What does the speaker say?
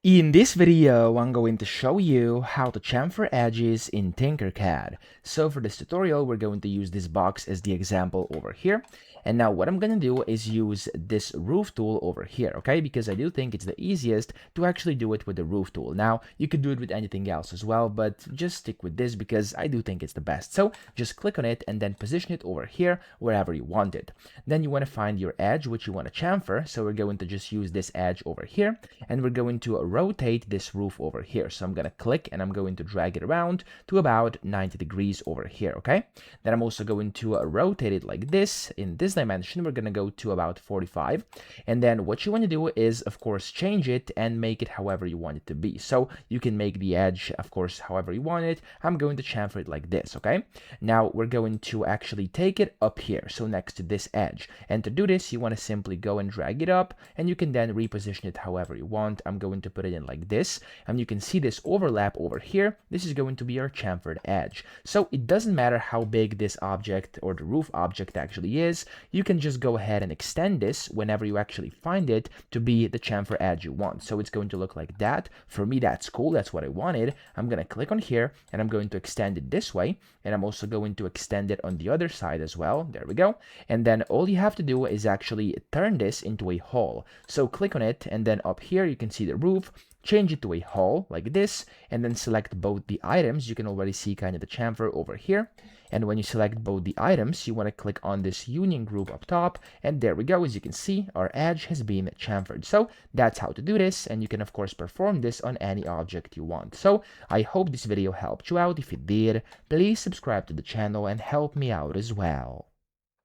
In this video, I'm going to show you how to chamfer edges in Tinkercad. So for this tutorial, we're going to use this box as the example over here. And now what I'm going to do is use this roof tool over here, okay? Because I do think it's the easiest to actually do it with the roof tool. Now, you could do it with anything else as well, but just stick with this because I do think it's the best. So just click on it and then position it over here wherever you want it. Then you want to find your edge, which you want to chamfer. So we're going to just use this edge over here, and we're going to rotate this roof over here. So I'm going to click and I'm going to drag it around to about 90 degrees over here, okay? Then I'm also going to rotate it like this. In this dimension, we're going to go to about 45. And then what you want to do is, of course, change it and make it however you want it to be. So you can make the edge, of course, however you want it. I'm going to chamfer it like this, okay? Now we're going to actually take it up here, so next to this edge. And to do this, you want to simply go and drag it up, and you can then reposition it however you want. I'm going to put it in like this, and you can see this overlap over here. This is going to be our chamfered edge. So it doesn't matter how big this object or the roof object actually is, you can just go ahead and extend this whenever you actually find it to be the chamfer edge you want. So it's going to look like that. For me, that's cool. That's what I wanted. I'm going to click on here, and I'm going to extend it this way, and I'm also going to extend it on the other side as well. There we go. And then all you have to do is actually turn this into a hole. So click on it, and then up here you can see the roof. Change it to a hole like this, and then select both the items. You can already see kind of the chamfer over here. And when you select both the items, you want to click on this union group up top, and there we go. As you can see, our edge has been chamfered. So that's how to do this, and you can of course perform this on any object you want. So I hope this video helped you out. If it did, please subscribe to the channel and help me out as well.